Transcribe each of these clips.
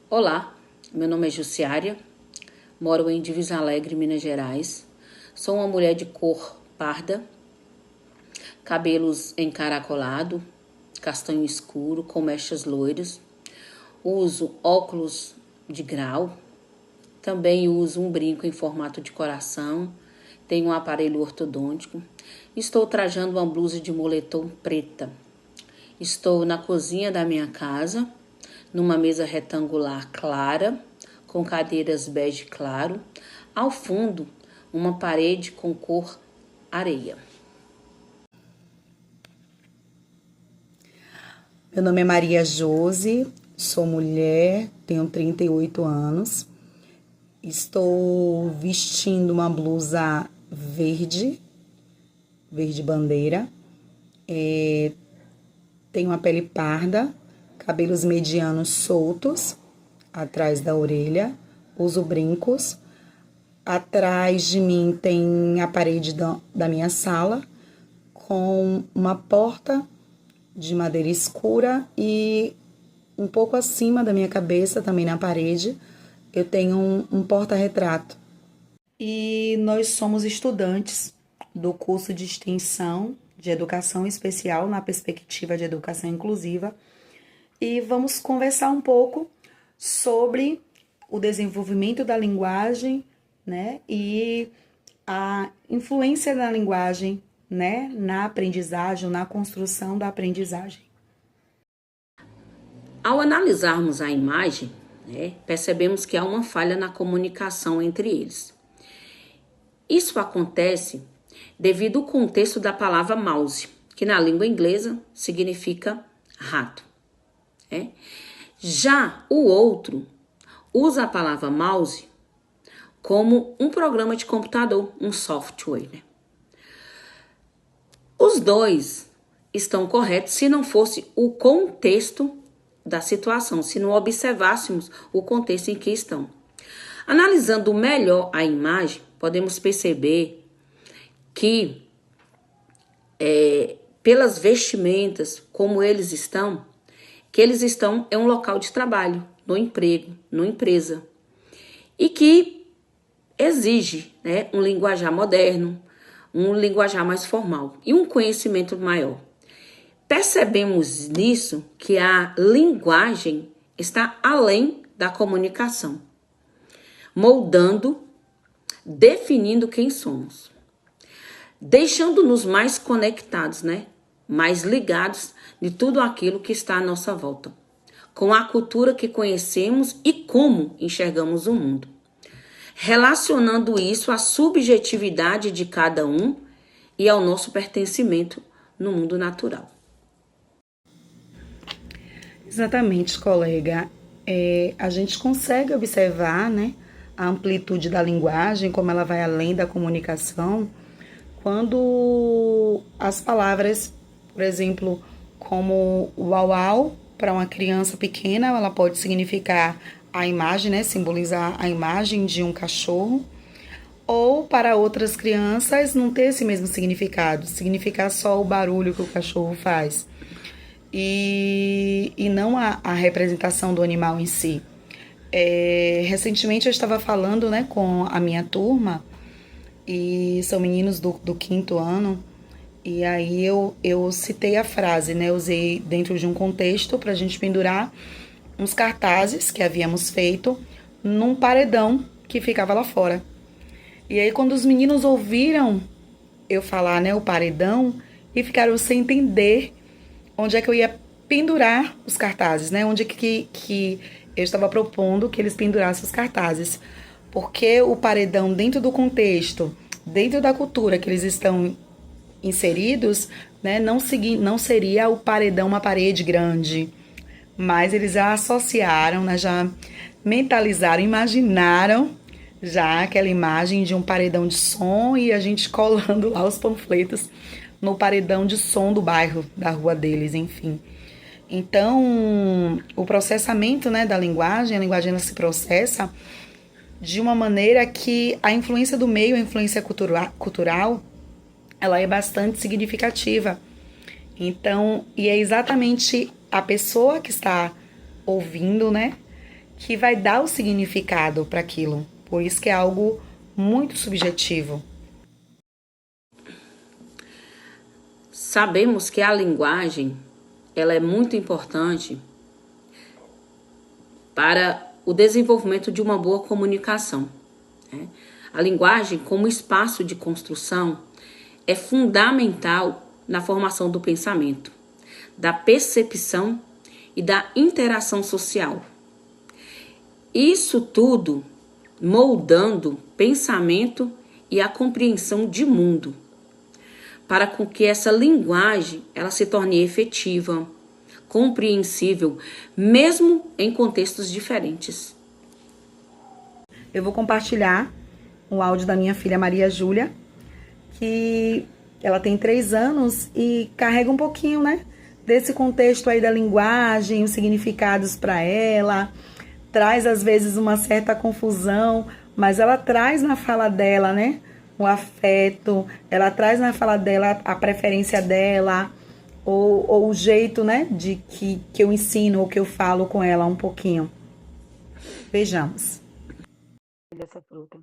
Olá, meu nome é Jussiária, moro em Divisa Alegre, Minas Gerais. Sou uma mulher de cor parda, cabelos encaracolado, castanho escuro, com mechas loiras. Uso óculos de grau, também uso um brinco em formato de coração, tenho um aparelho ortodôntico. Estou trajando uma blusa de moletom preta. Estou na cozinha da minha casa, numa mesa retangular clara, com cadeiras bege claro. Ao fundo, uma parede com cor areia. Meu nome é Maria Jose, sou mulher, tenho 38 anos. Estou vestindo uma blusa verde bandeira. Tenho uma pele parda, cabelos medianos soltos, atrás da orelha. Uso brincos. Atrás de mim tem a parede da minha sala, com uma porta de madeira escura e um pouco acima da minha cabeça, também na parede, eu tenho um porta-retrato. E nós somos estudantes do curso de extensão de educação especial na perspectiva de educação inclusiva e vamos conversar um pouco sobre o desenvolvimento da linguagem, né, e a influência da linguagem, né, na aprendizagem, na construção da aprendizagem. Ao analisarmos a imagem, percebemos que há uma falha na comunicação entre eles. Isso acontece devido ao contexto da palavra mouse, que na língua inglesa significa rato. Já o outro usa a palavra mouse como um programa de computador, um software. Os dois estão corretos se não fosse o contexto da situação, se não observássemos o contexto em que estão. Analisando melhor a imagem, podemos perceber que pelas vestimentas, como eles estão, que eles estão em um local de trabalho, no emprego, numa empresa, e que exige, um linguajar moderno, um linguajar mais formal e um conhecimento maior. Percebemos nisso que a linguagem está além da comunicação, moldando, definindo quem somos, deixando-nos mais conectados, mais ligados de tudo aquilo que está à nossa volta, com a cultura que conhecemos e como enxergamos o mundo, relacionando isso à subjetividade de cada um e ao nosso pertencimento no mundo natural. Exatamente, colega. A gente consegue observar, né, a amplitude da linguagem, como ela vai além da comunicação, quando as palavras, por exemplo, como uau-au, para uma criança pequena, ela pode significar a imagem, né, simbolizar a imagem de um cachorro, ou para outras crianças não ter esse mesmo significado, significar só o barulho que o cachorro faz. E não a representação do animal em si. Recentemente eu estava falando, né, com a minha turma, e são meninos do quinto ano, e aí eu citei a frase, né, usei dentro de um contexto para a gente pendurar uns cartazes que havíamos feito num paredão que ficava lá fora. E aí quando os meninos ouviram eu falar, né, o paredão, e ficaram sem entender onde é que eu ia pendurar os cartazes, né? Onde é que eu estava propondo que eles pendurassem os cartazes. Porque o paredão, dentro do contexto, dentro da cultura que eles estão inseridos, né, não seria o paredão uma parede grande. Mas eles já associaram, né, já mentalizaram, imaginaram já aquela imagem de um paredão de som e a gente colando lá os panfletos no paredão de som do bairro, da rua deles, enfim. Então, o processamento, né, da linguagem, a linguagem ela se processa de uma maneira que a influência do meio, a influência cultural, ela é bastante significativa. Então, e é exatamente a pessoa que está ouvindo, né, que vai dar o significado para aquilo. Por isso que é algo muito subjetivo. Sabemos que a linguagem, ela é muito importante para o desenvolvimento de uma boa comunicação, né? A linguagem, como espaço de construção, é fundamental na formação do pensamento, da percepção e da interação social. Isso tudo moldando pensamento e a compreensão de mundo, para com que essa linguagem ela se torne efetiva, compreensível, mesmo em contextos diferentes. Eu vou compartilhar o áudio da minha filha Maria Júlia, que ela tem 3 anos e carrega um pouquinho, né, desse contexto aí da linguagem, os significados para ela, traz às vezes uma certa confusão, mas ela traz na fala dela, né, o afeto, ela traz na fala dela a preferência dela, ou o jeito, né, de que eu ensino ou que eu falo com ela um pouquinho. Vejamos. Dessa fruta.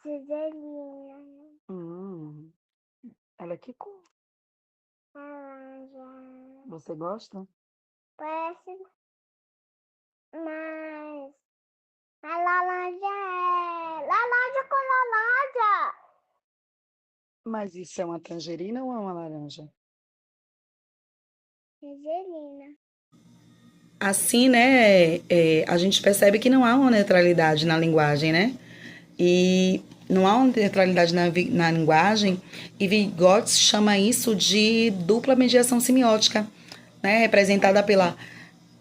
Ciselinha. Ela é que cor? Laranja. Você gosta? Parece mais. A laranja é. Laranja com laranja. Mas isso é uma tangerina ou é uma laranja? Ciselina. Assim, né, a gente percebe que não há uma neutralidade na linguagem, né? E não há uma neutralidade na linguagem, e Vygotsky chama isso de dupla mediação semiótica, né? Representada pela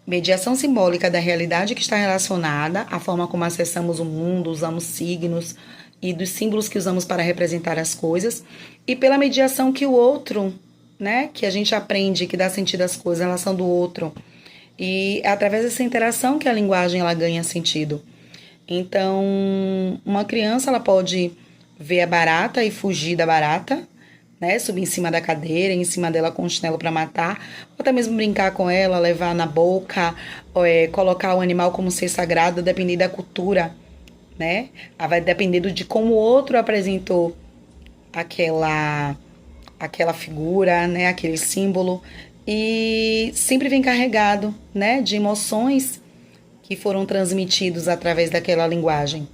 mediação simbólica da realidade que está relacionada à forma como acessamos o mundo, usamos signos e dos símbolos que usamos para representar as coisas, e pela mediação que o outro, né, que a gente aprende, que dá sentido às coisas, a relação do outro. E é através dessa interação que a linguagem ela ganha sentido. Então, uma criança ela pode ver a barata e fugir da barata, né? Subir em cima da cadeira, em cima dela com um chinelo para matar, ou até mesmo brincar com ela, levar na boca, colocar o animal como ser sagrado, depender da cultura, né? Vai depender de como o outro apresentou aquela figura, né? Aquele símbolo. E sempre vem carregado, né? De emoções que foram transmitidos através daquela linguagem.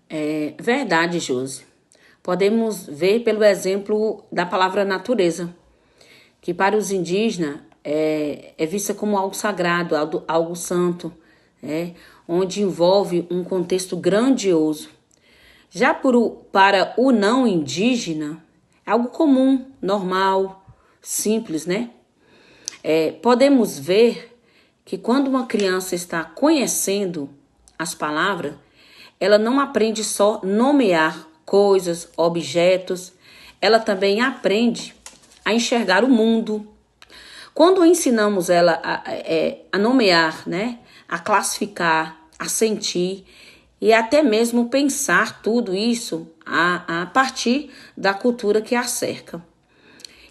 É verdade, Josi. Podemos ver pelo exemplo da palavra natureza, que para os indígenas é vista como algo sagrado, algo santo, né? Onde envolve um contexto grandioso. Já para o não indígena, é algo comum, normal, simples, né? Podemos ver que quando uma criança está conhecendo as palavras, ela não aprende só nomear coisas, objetos, ela também aprende a enxergar o mundo. Quando ensinamos ela a nomear, né, a classificar, a sentir e até mesmo pensar tudo isso a partir da cultura que a cerca.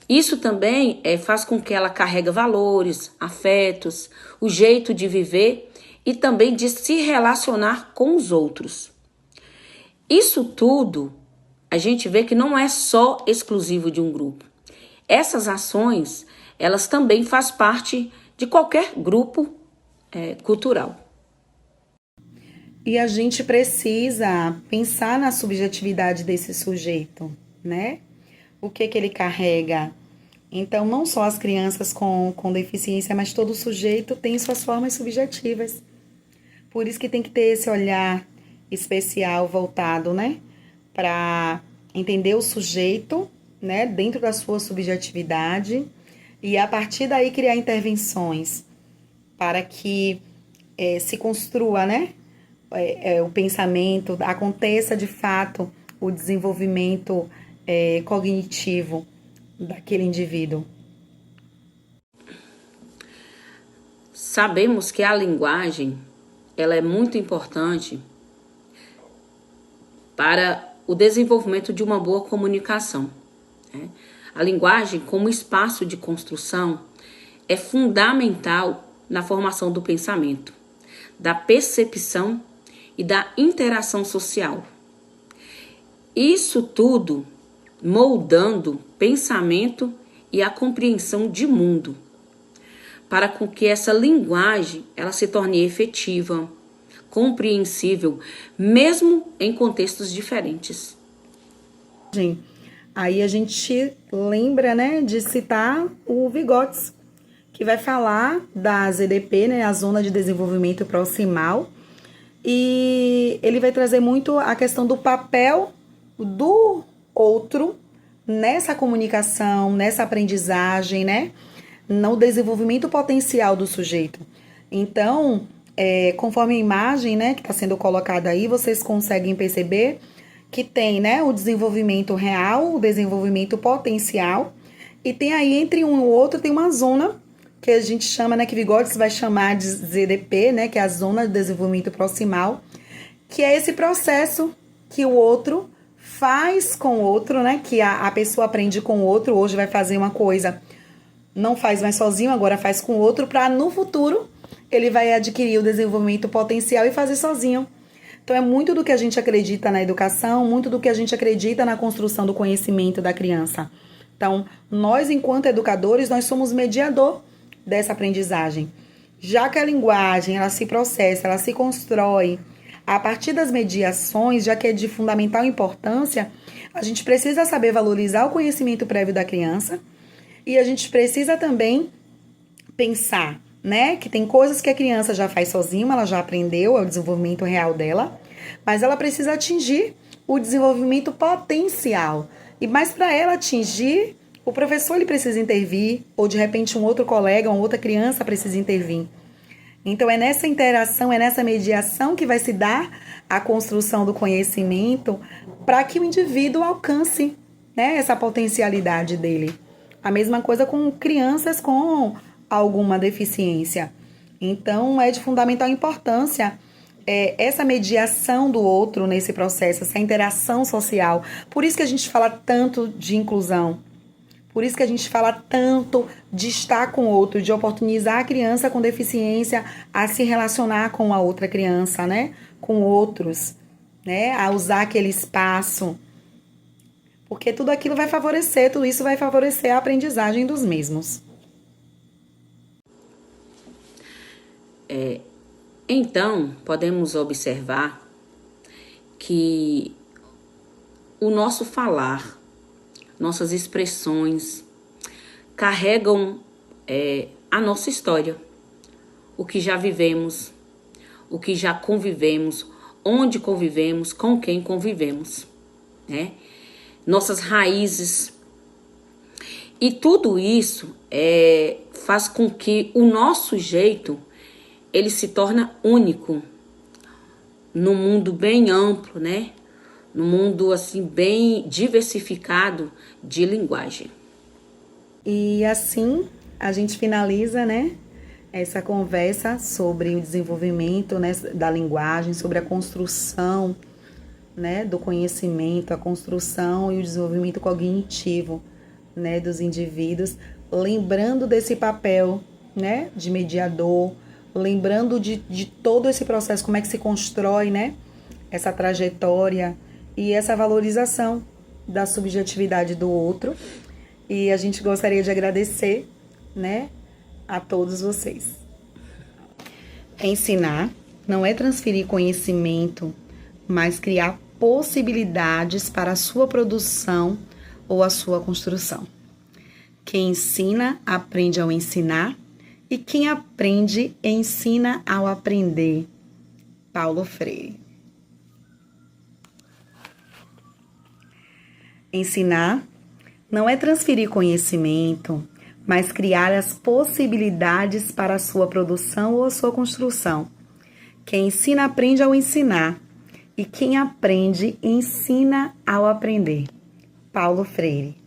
Isso também faz com que ela carregue valores, afetos, o jeito de viver e também de se relacionar com os outros. Isso tudo a gente vê que não é só exclusivo de um grupo. Essas ações, elas também fazem parte de qualquer grupo cultural. E a gente precisa pensar na subjetividade desse sujeito, né? O que ele carrega. Então, não só as crianças com deficiência, mas todo sujeito tem suas formas subjetivas. Por isso que tem que ter esse olhar especial voltado, né? Para entender o sujeito, né? Dentro da sua subjetividade e a partir daí criar intervenções para que se construa, né? O pensamento, aconteça de fato o desenvolvimento cognitivo daquele indivíduo. Sabemos que a linguagem, ela é muito importante para o desenvolvimento de uma boa comunicação, né? A linguagem, como espaço de construção, é fundamental na formação do pensamento, da percepção e da interação social. Isso tudo moldando pensamento e a compreensão de mundo, para com que essa linguagem ela se torne efetiva, compreensível, mesmo em contextos diferentes. Aí a gente lembra, né, de citar o Vygotsky, que vai falar da ZDP, né, a Zona de Desenvolvimento Proximal, e ele vai trazer muito a questão do papel do outro nessa comunicação, nessa aprendizagem, né, no desenvolvimento potencial do sujeito. Então, conforme a imagem, né, que está sendo colocada aí, vocês conseguem perceber que tem, né, o desenvolvimento real, o desenvolvimento potencial, e tem aí entre um e o outro tem uma zona que a gente chama, né, que Vygotsky vai chamar de ZDP, né, que é a Zona de Desenvolvimento Proximal, que é esse processo que o outro faz com o outro, né, que a pessoa aprende com o outro, hoje vai fazer uma coisa, não faz mais sozinho, agora faz com o outro, para no futuro ele vai adquirir o desenvolvimento potencial e fazer sozinho. Então, é muito do que a gente acredita na educação, muito do que a gente acredita na construção do conhecimento da criança. Então, nós, enquanto educadores, nós somos mediador dessa aprendizagem. Já que a linguagem, ela se processa, ela se constrói a partir das mediações, já que é de fundamental importância, a gente precisa saber valorizar o conhecimento prévio da criança e a gente precisa também pensar, né, que tem coisas que a criança já faz sozinha, ela já aprendeu, é o desenvolvimento real dela, mas ela precisa atingir o desenvolvimento potencial. E mais para ela atingir, o professor ele precisa intervir, ou de repente um outro colega, uma outra criança precisa intervir. Então é nessa interação, é nessa mediação que vai se dar a construção do conhecimento para que o indivíduo alcance, né, essa potencialidade dele. A mesma coisa com crianças com alguma deficiência. Então, é de fundamental importância essa mediação do outro nesse processo, essa interação social. Por isso que a gente fala tanto de inclusão. Por isso que a gente fala tanto de estar com o outro, de oportunizar a criança com deficiência a se relacionar com a outra criança, né? Com outros, né? A usar aquele espaço. Porque tudo aquilo vai favorecer, tudo isso vai favorecer a aprendizagem dos mesmos. Então, podemos observar que o nosso falar, nossas expressões, carregam a nossa história, o que já vivemos, o que já convivemos, onde convivemos, com quem convivemos, né? Nossas raízes. E tudo isso faz com que o nosso jeito ele se torna único num mundo bem amplo, né? Num mundo assim bem diversificado de linguagem. E assim a gente finaliza, né, essa conversa sobre o desenvolvimento, né, da linguagem, sobre a construção, né, do conhecimento, a construção e o desenvolvimento cognitivo, né, dos indivíduos, lembrando desse papel, né, de mediador, lembrando de todo esse processo, como é que se constrói, né, essa trajetória e essa valorização da subjetividade do outro. E a gente gostaria de agradecer, né, a todos vocês. Ensinar não é transferir conhecimento, mas criar possibilidades para a sua produção ou a sua construção. Quem ensina, aprende ao ensinar, e quem aprende, ensina ao aprender. Paulo Freire. Ensinar não é transferir conhecimento, mas criar as possibilidades para a sua produção ou a sua construção. Quem ensina, aprende ao ensinar, e quem aprende, ensina ao aprender. Paulo Freire.